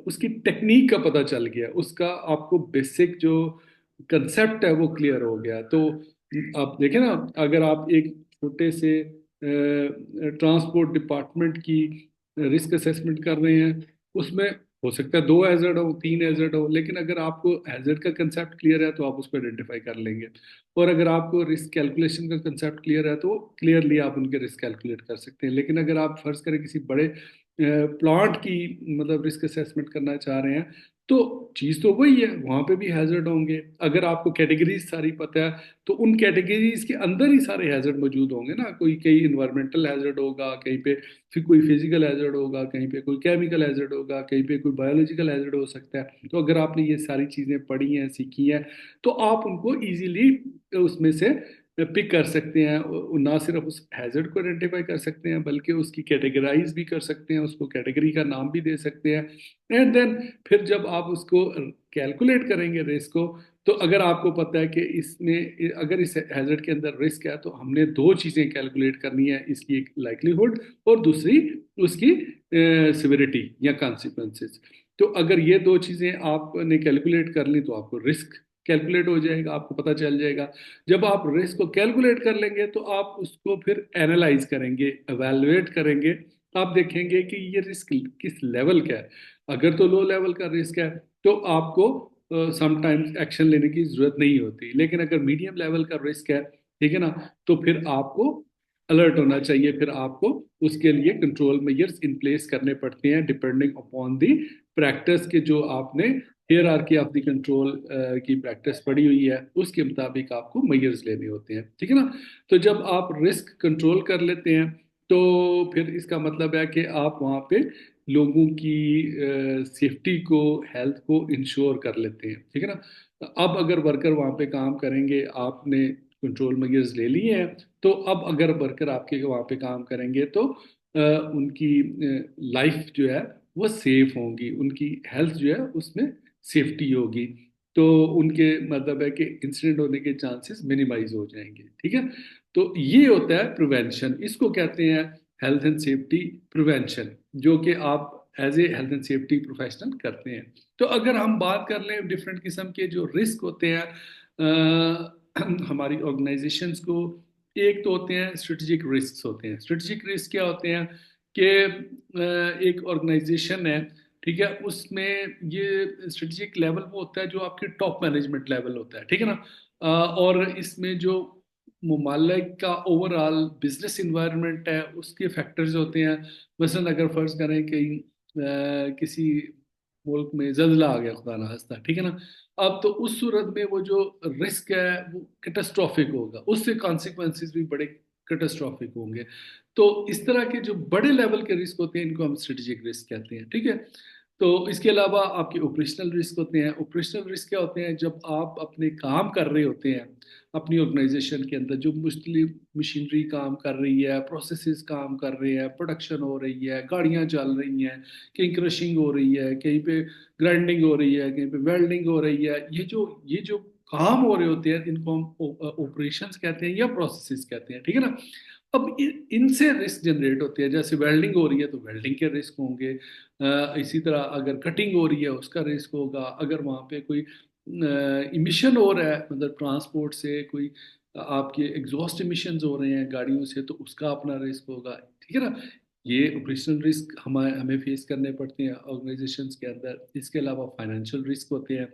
S1: उसकी टेक्निक का पता चल गया, उसका आपको बेसिक जो कंसेप्ट है वो क्लियर हो गया। तो आप देखें ना, अगर आप एक छोटे से ट्रांसपोर्ट डिपार्टमेंट की रिस्क असेसमेंट कर रहे हैं, उसमें हो सकता है 2 हैजर्ड हो, 3 हैजर्ड हो, लेकिन अगर आपको हैजर्ड का कंसेप्ट क्लियर है तो आप उसको आइडेंटिफाई कर लेंगे। और अगर आपको रिस्क कैलकुलेशन का कंसेप्ट क्लियर है तो क्लियरली आप उनके रिस्क कैलकुलेट कर सकते हैं। लेकिन अगर आप फर्ज करें किसी बड़े प्लांट की मतलब रिस्क असेसमेंट करना चाह रहे हैं, तो चीज तो वही है, वहां पे भी हैजर्ड होंगे। अगर आपको कैटेगरीज सारी पता है तो उन कैटेगरीज के अंदर ही सारे हैजर्ड मौजूद होंगे ना। कोई कहीं इन्वायरमेंटल हैजर्ड होगा, कहीं पे फिर कोई फिजिकल हैजर्ड होगा, कहीं पे कोई केमिकल हैजर्ड होगा, कहीं पे कोई बायोलॉजिकल हैजर्ड हो सकता है। तो अगर आपने ये सारी चीजें पढ़ी हैं, सीखी हैं, तो आप उनको इजीली उसमें से पिक कर सकते हैं। ना सिर्फ उस हैजर्ड को आइडेंटिफाई कर सकते हैं बल्कि उसकी कैटेगराइज भी कर सकते हैं, उसको कैटेगरी का नाम भी दे सकते हैं। एंड देन फिर जब आप उसको कैलकुलेट करेंगे रिस्क को, तो अगर आपको पता है कि इसमें अगर इस हैजर्ड के अंदर रिस्क है तो हमने दो चीजें कैलकुलेट करनी है, इसकी एक लाइक्लीहुड और दूसरी उसकी सिविरिटी या कॉन्सिक्वेंसेस। तो अगर ये दो चीजें आपने कैलकुलेट कर ली तो आपको रिस्क कैलकुलेट हो जाएगा, आपको पता चल जाएगा। जब आप रिस्क को कैलकुलेट कर लेंगे तो आप उसको फिर एनालाइज करेंगे, एवेलुएट करेंगे। आप देखेंगे कि ये रिस्क किस लेवल का है। अगर तो लो लेवल का रिस्क है तो आपको समटाइम्स एक्शन लेने की जरूरत नहीं होती, लेकिन अगर मीडियम लेवल का रिस्क है, ठीक है ना, तो फिर आपको अलर्ट होना चाहिए। फिर आपको उसके लिए कंट्रोल मेजर्स इन प्लेस करने पड़ते हैं डिपेंडिंग अपॉन दी प्रैक्टिस के जो आपने हियरार्की ऑफ द कंट्रोल की प्रैक्टिस पड़ी हुई है, उसके मुताबिक आपको मेजर्स लेने होते हैं। ठीक है ना। तो जब आप रिस्क कंट्रोल कर लेते हैं तो फिर इसका मतलब है कि आप वहाँ पे लोगों की सेफ्टी को, हेल्थ को इंश्योर कर लेते हैं। ठीक है ना। अब अगर वर्कर वहाँ पे काम करेंगे, आपने कंट्रोल मेजर्स ले लिए हैं, तो अब अगर वर्कर आपके वहाँ पे काम करेंगे तो उनकी लाइफ जो है वो सेफ होंगी, उनकी हेल्थ जो है उसमें सेफ्टी होगी। तो उनके मतलब है कि इंसिडेंट होने के चांसेस मिनिमाइज हो जाएंगे। ठीक है। तो ये होता है प्रिवेंशन, इसको कहते हैं हेल्थ एंड सेफ्टी प्रिवेंशन, जो कि आप as a health and safety professional करते हैं। तो अगर हम बात कर लें डिफरेंट किस्म के जो रिस्क होते हैं हमारी ऑर्गेनाइजेशंस को, एक तो होते हैं स्ट्रेटेजिक रिस्क होते हैं। स्ट्रेटेजिक रिस्क क्या होते हैं कि एक ऑर्गेनाइजेशन है, ठीक है, उसमें ये स्ट्रेटेजिक लेवल वो होता है जो आपके टॉप मैनेजमेंट लेवल होता है। ठीक है ना। और इसमें जो मुमालिक का ओवरऑल बिजनेस इन्वायरमेंट है उसके फैक्टर्स होते हैं। मसलन अगर फर्ज करें कि किसी मुल्क में जल्जला आ गया, खुदा ना खास्ता, ठीक है ना, अब तो उस सूरत में वो जो रिस्क है वो कैटास्ट्रॉफिक होगा, उससे कॉन्सिक्वेंसेस भी बड़े कैटास्ट्रॉफिक होंगे। तो इस तरह के जो बड़े लेवल के रिस्क होते हैं इनको हम स्ट्रेटेजिक रिस्क कहते हैं। ठीक है। तो इसके अलावा आपके ऑपरेशनल रिस्क होते हैं। ऑपरेशनल रिस्क क्या होते हैं? जब आप अपने काम कर रहे होते हैं अपनी ऑर्गेनाइजेशन के अंदर, जो मुस्लिम मशीनरी काम कर रही है, प्रोसेसेस काम कर रहे हैं, प्रोडक्शन हो रही है, गाड़ियां चल रही हैं, कहीं क्रशिंग हो रही है, कहीं पे ग्राइंडिंग हो रही है, कहीं पे वेल्डिंग हो रही है, ये जो काम हो रहे होते हैं इनको हम ऑपरेशंस कहते हैं या प्रोसेसेस कहते हैं, ठीक है ना। अब इनसे रिस्क जनरेट होते हैं। जैसे वेल्डिंग हो रही है तो वेल्डिंग के रिस्क होंगे, इसी तरह अगर कटिंग हो रही है उसका रिस्क होगा, अगर वहाँ पे कोई इमिशन हो रहा है, मतलब ट्रांसपोर्ट से कोई आपके एग्जॉस्ट इमिशंस हो रहे हैं गाड़ियों से, तो उसका अपना रिस्क होगा, ठीक है ना। ये ऑपरेशनल रिस्क हमें हमें फेस करने पड़ते हैं ऑर्गेनाइजेशंस के अंदर। इसके अलावा फाइनेंशियल रिस्क होते हैं।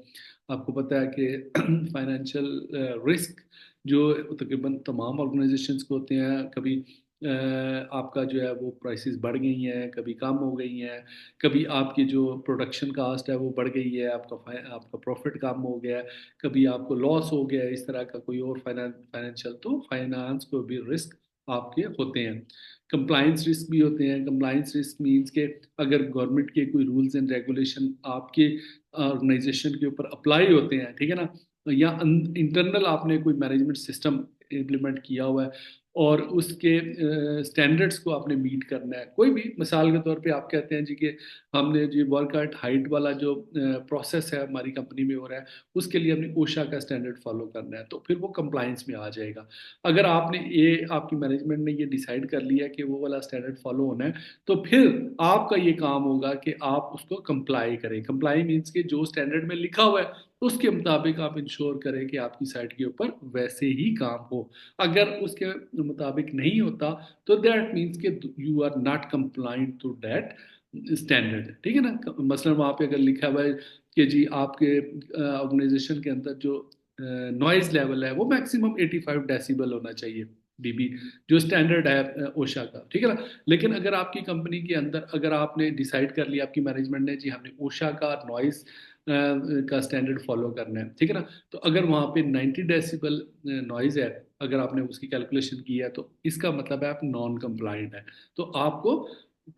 S1: आपको पता है कि फाइनेंशियल रिस्क जो तकरीबन तमाम ऑर्गेनाइजेशंस को होते हैं, कभी आपका जो है वो प्राइसेस बढ़ गई हैं, कभी कम हो गई हैं, कभी आपकी जो प्रोडक्शन कास्ट है वो बढ़ गई है, आपका प्रॉफिट कम हो गया है, कभी आपको लॉस हो गया है, इस तरह का कोई और फाइनेंशियल, तो फाइनेंस को भी रिस्क आपके होते हैं। कंप्लाइंस रिस्क भी होते हैं। कंप्लाइंस रिस्क मीन्स के अगर गवर्नमेंट के कोई रूल्स एंड रेगुलेशन आपके ऑर्गेनाइजेशन के ऊपर अप्लाई होते हैं, ठीक है ना, या इंटरनल आपने कोई मैनेजमेंट सिस्टम इम्प्लीमेंट किया हुआ है और उसके स्टैंडर्ड्स को आपने मीट करना है। कोई भी मिसाल के तौर पे आप कहते हैं जी कि हमने जी वर्क एट हाइट वाला जो प्रोसेस है हमारी कंपनी में हो रहा है, उसके लिए हमने ओशा का स्टैंडर्ड फॉलो करना है, तो फिर वो कंप्लाइंस में आ जाएगा। अगर आपने ये आपकी मैनेजमेंट ने ये डिसाइड कर लिया कि वो वाला स्टैंडर्ड फॉलो होना है, तो फिर आपका ये काम होगा कि आप उसको कंप्लाई करें। कंप्लाई मीन्स कि जो स्टैंडर्ड में लिखा हुआ है उसके मुताबिक आप इंश्योर करें कि आपकी साइट के ऊपर वैसे ही काम हो। अगर उसके मुताबिक नहीं होता तो दैट मीन्स कि you are not compliant to that standard, ठीक है ना। मसलन वहाँ पे अगर लिखा हुआ है कि जी आपके ऑर्गेनाइजेशन के अंदर जो नॉइज लेवल है वो मैक्सिमम 85 डेसिबल होना चाहिए, डीबी, जो स्टैंडर्ड है ओशा का, ठीक है ना। लेकिन अगर आपकी कंपनी के अंदर अगर आपने डिसाइड कर लिया, आपकी मैनेजमेंट ने, जी हमने ओशा का नॉइज का स्टैंडर्ड फॉलो करना है, ठीक है ना, तो अगर वहाँ पे 90 डेसिबल नॉइज है, अगर आपने उसकी कैलकुलेशन की है, तो इसका मतलब है आप नॉन कंप्लाइंट है। तो आपको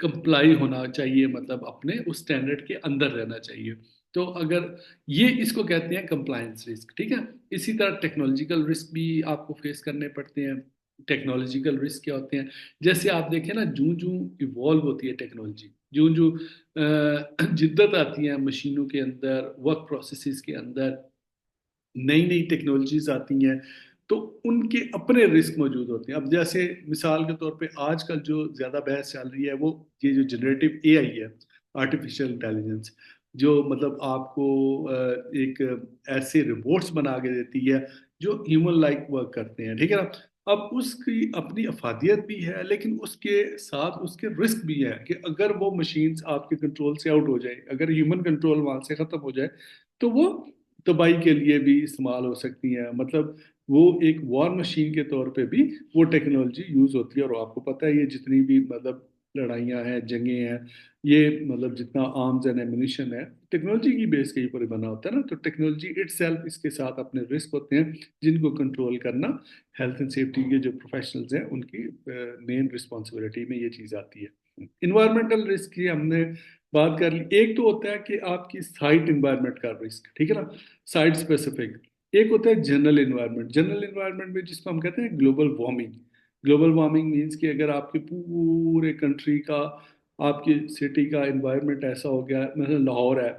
S1: कंप्लाई होना चाहिए, मतलब अपने उस स्टैंडर्ड के अंदर रहना चाहिए। तो अगर ये इसको कहते हैं कंप्लायंस रिस्क, ठीक है। इसी तरह टेक्नोलॉजिकल रिस्क भी आपको फेस करने पड़ते हैं। टेक्नोलॉजिकल रिस्क क्या होते हैं? जैसे आप देखें ना, जूं जूं इवॉल्व होती है टेक्नोलॉजी, जूं जूं जिद्दत आती है मशीनों के अंदर, वर्क प्रोसेसेस के अंदर, नई नई टेक्नोलॉजीज आती हैं, तो उनके अपने रिस्क मौजूद होते हैं। अब जैसे मिसाल के तौर पे आजकल जो ज़्यादा बहस चल रही है वो ये जो जनरेटिव एआई है, आर्टिफिशियल इंटेलिजेंस, जो मतलब आपको एक ऐसे रिपोर्ट्स बना के देती है जो ह्यूमन लाइक वर्क करते हैं, ठीक है ना। अब उसकी अपनी अफादियत भी है, लेकिन उसके साथ उसके रिस्क भी है कि अगर वो मशीन्स आपके कंट्रोल से आउट हो जाए, अगर ह्यूमन कंट्रोल वहां से खत्म हो जाए, तो वो तबाही के लिए भी इस्तेमाल हो सकती हैं। मतलब वो एक वॉर मशीन के तौर पे भी वो टेक्नोलॉजी यूज होती है। और आपको पता है ये जितनी भी मतलब लड़ाइयाँ हैं, जंगें हैं, ये मतलब जितना आर्म्स एंड एम्यूनिशन है, टेक्नोलॉजी की बेस के ऊपर बना होता है ना। तो टेक्नोलॉजी इटसेल्फ इसके साथ अपने रिस्क होते हैं, जिनको कंट्रोल करना हेल्थ एंड सेफ्टी के जो प्रोफेशनल्स हैं उनकी मेन रिस्पॉन्सिबिलिटी में ये चीज़ आती है। इन्वायरमेंटल रिस्क की हमने बात कर ली। एक तो होता है कि आपकी साइट इन्वायरमेंट का रिस्क, ठीक है ना, साइट स्पेसिफिक। एक होता है जनरल इन्वायरमेंट। जनरल इन्वायरमेंट में जिसको हम कहते हैं global warming. Global warming means कि अगर आपके पूरे कंट्री का, आपकी सिटी का इन्वायरमेंट ऐसा हो गया, मतलब लाहौर है,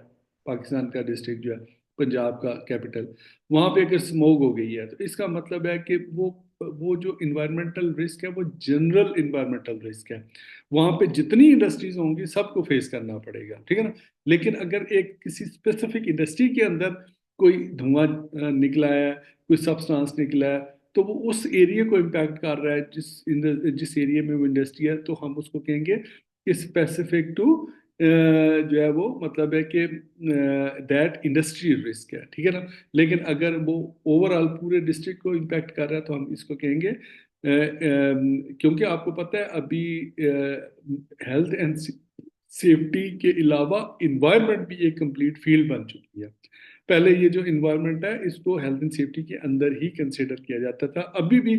S1: पाकिस्तान का डिस्ट्रिक्ट जो है, पंजाब का कैपिटल, वहाँ पे अगर स्मोक हो गई है, तो इसका मतलब है कि वो जो इन्वायरमेंटल रिस्क है वो जनरल इन्वायरमेंटल रिस्क है। वहाँ पे जितनी इंडस्ट्रीज होंगी सबको फेस करना पड़ेगा, ठीक है ना। लेकिन अगर एक किसी स्पेसिफिक इंडस्ट्री के अंदर कोई धुआं निकला है, कोई सब्सटेंस निकला है, तो वो उस एरिया को इम्पैक्ट कर रहा है, जिस एरिया में वो इंडस्ट्री है, तो हम उसको कहेंगे कि स्पेसिफिक टू जो है वो मतलब है कि दैट इंडस्ट्री रिस्क है, ठीक है ना। लेकिन अगर वो ओवरऑल पूरे डिस्ट्रिक्ट को इम्पैक्ट कर रहा है तो हम इसको कहेंगे क्योंकि आपको पता है अभी हेल्थ एंड सेफ्टी के अलावा इन्वायरमेंट भी एक कंप्लीट फील्ड बन चुकी है। पहले ये जो इन्वायरमेंट है इसको हेल्थ एंड सेफ्टी के अंदर ही कंसिडर किया जाता था। अभी भी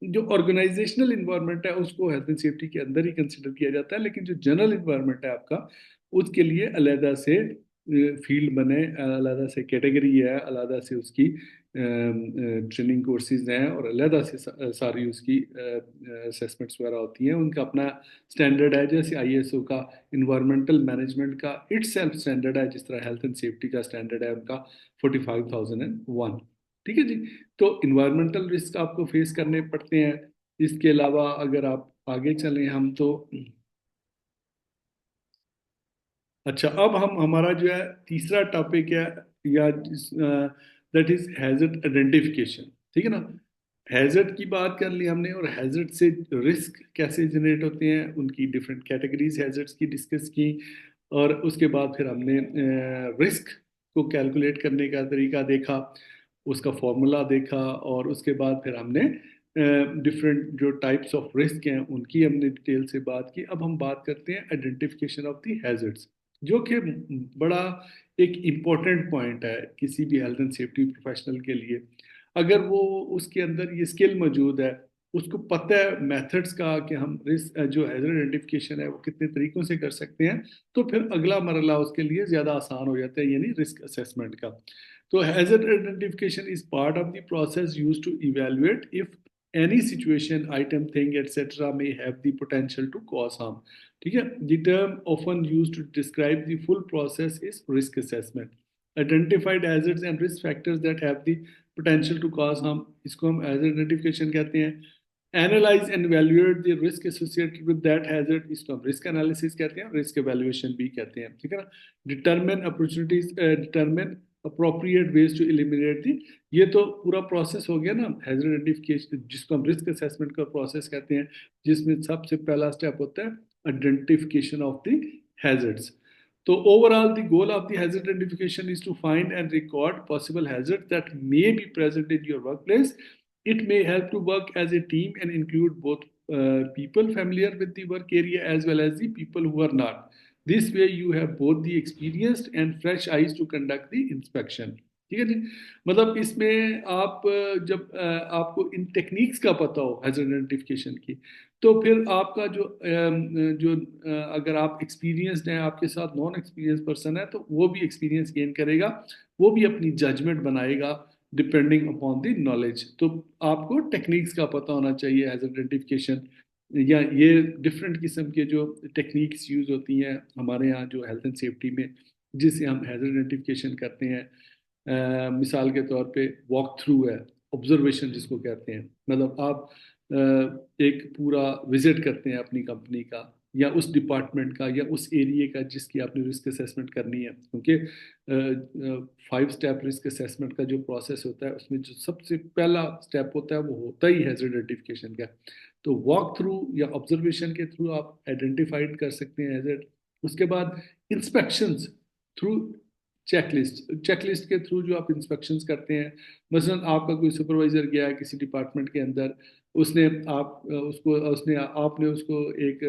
S1: जो ऑर्गेनाइजेशनल इन्वायरमेंट है उसको हेल्थ एंड सेफ्टी के अंदर ही कंसिडर किया जाता है, लेकिन जो जनरल इन्वायरमेंट है आपका, उसके लिए अलहदा से फील्ड बने, अलहदा से कैटेगरी है, अलहदा से उसकी ट्रेनिंग कोर्सेज हैं, और अलहदा से सारी उसकी असेसमेंट्स वगैरह होती हैं। उनका अपना स्टैंडर्ड है, जैसे आईएसओ का इन्वायरमेंटल मैनेजमेंट का इट सेल्फ स्टैंडर्ड है, जिस तरह हेल्थ एंड सेफ्टी का स्टैंडर्ड है उनका 45001। ठीक है जी। तो इन्वायरमेंटल रिस्क आपको फेस करने पड़ते हैं। इसके अलावा अगर आप आगे चलें हम तो, अच्छा अब हम हमारा जो है तीसरा टॉपिक है, या दैट इज हैजर्ड आइडेंटिफिकेशन। ठीक है ना। हैजर्ड की बात कर ली हमने, और हैजर्ड से रिस्क कैसे जनरेट होते हैं, उनकी डिफरेंट कैटेगरीज हैजर्ड्स की डिस्कस की। और उसके बाद फिर हमने रिस्क को कैलकुलेट करने का तरीका देखा, उसका फॉर्मूला देखा, और उसके बाद फिर हमने डिफरेंट जो टाइप्स ऑफ रिस्क हैं उनकी हमने डिटेल से बात की। अब हम बात करते हैं आइडेंटिफिकेशन ऑफ द हैजर्ड्स, जो कि बड़ा एक इम्पोर्टेंट पॉइंट है किसी भी हेल्थ एंड सेफ्टी प्रोफेशनल के लिए। अगर वो उसके अंदर ये स्किल मौजूद है, उसको पता है मेथड्स का कि हम रिस्क जो हैजर्ड आइडेंटिफिकेशन है वो कितने तरीकों से कर सकते हैं, तो फिर अगला मरला उसके लिए ज़्यादा आसान हो जाता है, यानी रिस्क असेसमेंट का। तो hazard identification is part of the process used to evaluate if any situation, item, thing, etc. may have the potential to cause harm. ठीक है। The term often used to describe the full process is risk assessment. Identified hazards and risk factors that have the potential to cause harm, इसको हम hazard identification कहते हैं। Analyze and evaluate the risk associated with that hazard, इसको हम risk analysis कहते हैं, risk evaluation भी कहते हैं। ठीक है ना। Determine opportunities, determine appropriate ways to eliminate the, ये तो पूरा प्रोसेस हो गया ना हैजर्ड आइडेंटिफिकेशन, जिसको हम रिस्क असेसमेंट का प्रोसेस कहते हैं, जिसमें सबसे पहला स्टेप होता है आइडेंटिफिकेशन ऑफ द हैजर्ड्स। तो overall the goal of the hazard identification is to find and record possible hazard that may be present in your work place. It may help to work as a team and include both people familiar with the work area as well as the people who are not. This way you have both the experienced and fresh eyes to conduct the inspection. ठीक है जी। मतलब इसमें आप जब आपको इन techniques का पता हो हैजर्ड आइडेंटिफिकेशन की, तो फिर आपका अगर आप एक्सपीरियंसड हैं, आपके साथ नॉन एक्सपीरियंस पर्सन है, तो वो भी एक्सपीरियंस गेन करेगा, वो भी अपनी जजमेंट बनाएगा डिपेंडिंग अपॉन द नॉलेज। तो आपको टेक्निक्स का पता होना चाहिए हैजर्ड आइडेंटिफिकेशन, या ये डिफरेंट किस्म के जो टेक्निक्स यूज होती हैं हमारे यहाँ जो हेल्थ एंड सेफ्टी में, जिससे हम हैजर्ड आइडेंटिफिकेशन करते हैं। मिसाल के तौर पे वॉक थ्रू है, ऑब्जर्वेशन जिसको कहते हैं, मतलब आप एक पूरा विजिट करते हैं अपनी कंपनी का, या उस डिपार्टमेंट का, या उस एरिया का जिसकी आपने रिस्क असेसमेंट करनी है। क्योंकि 5 स्टेप रिस्क असेसमेंट का जो प्रोसेस होता है, उसमें जो सबसे पहला स्टेप होता है वो होता ही हैजर्ड आइडेंटिफिकेशन का। तो वॉक थ्रू या ऑब्जर्वेशन के थ्रू आप आइडेंटिफाइड कर सकते हैं हैजर्ड। उसके बाद इंस्पेक्शंस थ्रू चेकलिस्ट के थ्रू जो आप इंस्पेक्शंस करते हैं, मसलन आपका कोई सुपरवाइजर गया है किसी डिपार्टमेंट के अंदर, उसने आपने उसको एक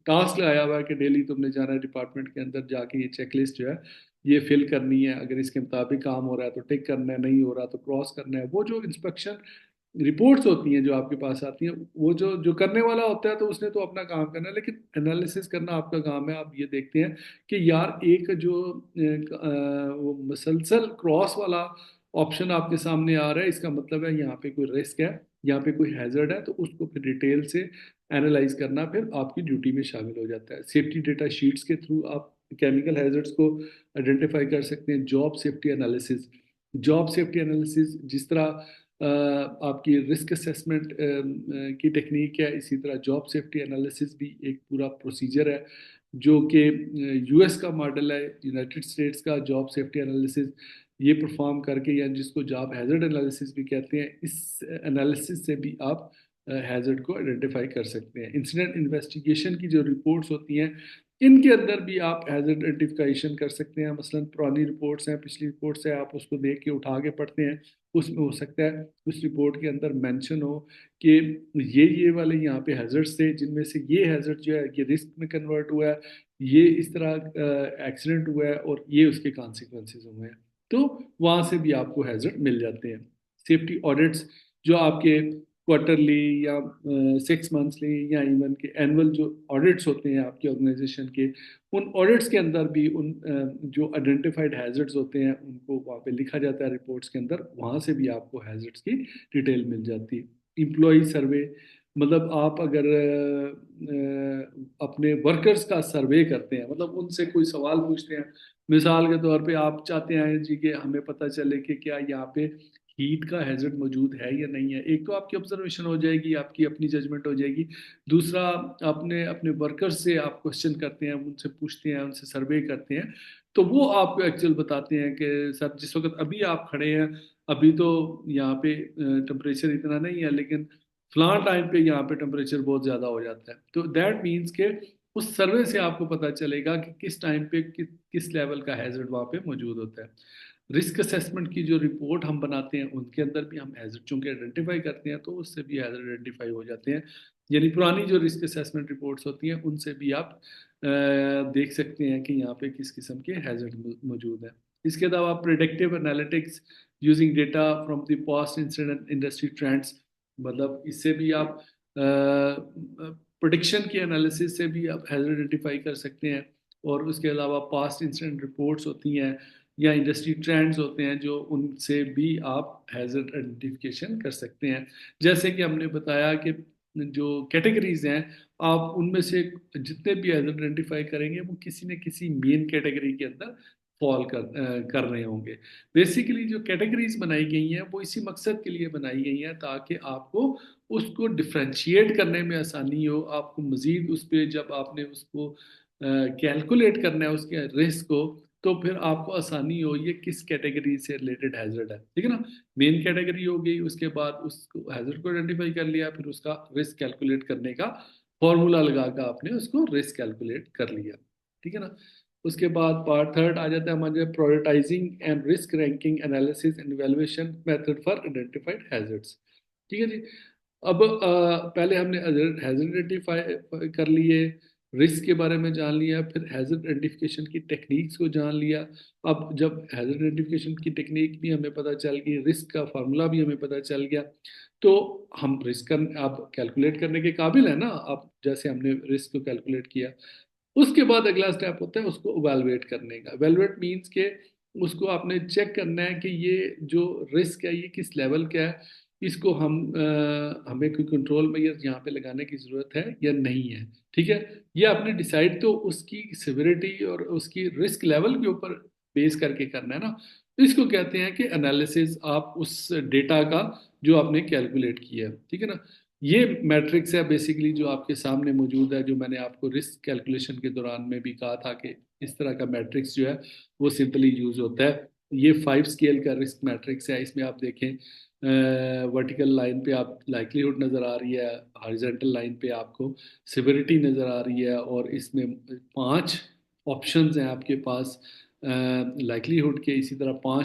S1: टास्क लगाया हुआ है कि डेली तुमने जाना है डिपार्टमेंट के अंदर, जाके ये चेकलिस्ट जो है ये फिल करनी है, अगर इसके मुताबिक काम हो रहा है तो टिक करना है, नहीं हो रहा तो क्रॉस करना है। वो जो इंस्पेक्शन रिपोर्ट्स होती हैं जो आपके पास आती हैं, वो जो जो करने वाला होता है तो उसने तो अपना काम करना है, लेकिन एनालिसिस करना आपका काम है। आप ये देखते हैं कि यार एक जो वो मसलसल क्रॉस वाला ऑप्शन आपके सामने आ रहा है, इसका मतलब है यहाँ पे कोई रिस्क है, यहाँ पे कोई हैजर्ड है, तो उसको फिर डिटेल से एनालाइज करना फिर आपकी ड्यूटी में शामिल हो जाता है। सेफ्टी डेटा शीट्स के थ्रू आप केमिकल हैजर्ड्स को आइडेंटिफाई कर सकते हैं। जॉब सेफ्टी एनालिसिस जिस तरह आपकी रिस्क असेसमेंट की टेक्निक है, इसी तरह जॉब सेफ्टी एनालिसिस भी एक पूरा प्रोसीजर है, जो कि यूएस का मॉडल है, यूनाइटेड स्टेट्स का जॉब सेफ्टी एनालिसिस ये परफॉर्म करके, या जिसको जॉब हैजर्ड एनालिसिस भी कहते हैं, इस एनालिसिस से भी आप हैजर्ड को आइडेंटिफाई कर सकते हैं। इंसिडेंट इन्वेस्टिगेशन की जो रिपोर्ट्स होती हैं, इनके अंदर भी आप हैजर्ड आइडेंटिफिकेशन कर सकते हैं। मसलन पुरानी रिपोर्ट्स हैं, पिछली रिपोर्ट्स है, आप उसको देख के उठा के पढ़ते हैं, उसमें हो सकता है उस रिपोर्ट के अंदर मेंशन हो कि ये वाले यहाँ पे हैजर्ड्स थे, जिनमें से ये हैजर्ड जो है ये रिस्क में कन्वर्ट हुआ है, ये इस तरह एक्सीडेंट हुआ है, और ये उसके कॉन्सिक्वेंसेज हुए हैं। तो वहां से भी आपको हैजर्ड मिल जाते हैं। सेफ्टी ऑडिट्स जो आपके क्वार्टरली या 6 मंथली या इवन के एनुअल जो ऑडिट्स होते हैं आपके ऑर्गेनाइजेशन के, उन ऑडिट्स के अंदर भी उन जो आइडेंटिफाइड हैजर्ड्स होते हैं उनको वहाँ पे लिखा जाता है रिपोर्ट्स के अंदर, वहाँ से भी आपको हैजर्ड्स की डिटेल मिल जाती है। इम्प्लॉय सर्वे, मतलब आप अगर अपने वर्कर्स का सर्वे करते हैं, मतलब उनसे कोई सवाल पूछते हैं, मिसाल के तौर पे आप चाहते हैं जी कि हमें पता चले कि क्या यहाँ पे हीट का हैजर्ड मौजूद है या नहीं है। एक तो आपकी ऑब्जर्वेशन हो जाएगी, आपकी अपनी जजमेंट हो जाएगी। दूसरा, आपने अपने वर्कर्स से आप क्वेश्चन करते हैं, उनसे पूछते हैं, उनसे सर्वे करते हैं, तो वो आपको एक्चुअल बताते हैं कि सर जिस वक्त अभी आप खड़े हैं, अभी तो यहाँ पे टेम्परेचर इतना नहीं है, लेकिन फलां टाइम पे यहाँ पे टेम्परेचर बहुत ज़्यादा हो जाता है। तो दैट मीन्स के उस सर्वे से आपको पता चलेगा कि किस टाइम पे किस लेवल का हैजर्ड वहाँ पे मौजूद होता है। रिस्क असेसमेंट की जो रिपोर्ट हम बनाते हैं उनके अंदर भी हम हैजर्ड चूंकि आइडेंटिफाई करते हैं, तो उससे भी हैजर्ड आइडेंटिफाई हो जाते हैं। यानी पुरानी जो रिस्क असेसमेंट रिपोर्ट्स होती हैं उनसे भी आप देख सकते हैं कि यहाँ पे किस किस्म के हैजर्ड मौजूद है। इसके अलावा predictive analytics using data from the past incident industry trends, मतलब इससे भी आप प्रोडिक्शन की एनालिसिस से भी आप हैजर्ड आइडेंटिफाई कर सकते हैं। और उसके अलावा पास्ट इंसिडेंट रिपोर्ट्स होती हैं या इंडस्ट्री ट्रेंड्स होते हैं, जो उनसे भी आप हैजर्ड आइडेंटिफिकेशन कर सकते हैं। जैसे कि हमने बताया कि जो कैटेगरीज हैं, आप उनमें से जितने भी हैजर्ड आइडेंटिफाई करेंगे वो किसी न किसी मेन कैटेगरी के अंदर फॉल कर रहे होंगे। बेसिकली जो कैटेगरीज बनाई गई हैं वो इसी मकसद के लिए बनाई गई हैं ताकि आपको उसको डिफ्रेंशिएट करने में आसानी हो। आपको मजीद उस पर जब आपने उसको कैलकुलेट करना है उसके रिस्क को, तो फिर आपको आसानी हो ये किस कैटेगरी से रिलेटेड हैजर्ड है, ठीक है ना। मेन कैटेगरी हो गई, उसके बाद उसको हैजर्ड को आइडेंटिफाई कर लिया, फिर उसका रिस्क कैलकुलेट करने का फॉर्मूला लगा कर आपने उसको रिस्क कैलकुलेट कर लिया, ठीक है ना। उसके बाद पार्ट थर्ड आ जाता है हमारे prioritising and risk ranking analysis and evaluation method for identified hazards, ठीक है जी। अब पहले हमने हैजर्ड आइडेंटिफाई कर लिए, रिस्क के बारे में जान लिया, फिर हैजर्ड आइडेंटिफिकेशन की टेक्निक्स को जान लिया। अब जब हैजर्ड आइडेंटिफिकेशन की टेक्निक भी हमें पता चल गई, रिस्क का फार्मूला भी हमें पता चल गया, तो हम रिस्क आप कैलकुलेट करने के काबिल है ना। आप जैसे हमने रिस्क को कैलकुलेट किया, उसके बाद अगला स्टेप होता है उसको इवैल्यूएट करने का। इवैल्यूएट मींस के उसको आपने चेक करना है कि ये जो रिस्क है ये किस लेवल का है, इसको हमें कोई कंट्रोल मेजर यहाँ पे लगाने की जरूरत है या नहीं है, ठीक है। ये आपने डिसाइड तो उसकी सिविरिटी और उसकी रिस्क लेवल के ऊपर बेस करके करना है ना। तो इसको कहते हैं कि एनालिसिस आप उस डेटा का जो आपने कैलकुलेट किया है, ठीक है ना। ये मैट्रिक्स है बेसिकली जो आपके सामने मौजूद है, जो मैंने आपको रिस्क कैलकुलेशन के दौरान में भी कहा था कि इस तरह का मैट्रिक्स जो है वो सिंपली यूज होता है। ये 5 स्केल का रिस्क मैट्रिक्स है। इसमें आप देखें वर्टिकल लाइन पे आप लाइक्लीहुड नज़र आ रही है, हॉरिजॉन्टल लाइन पे आपको सिविरिटी नज़र आ रही है, और इसमें 5 ऑप्शंस हैं आपके पास लाइक्लीहुड के। इसी तरह 5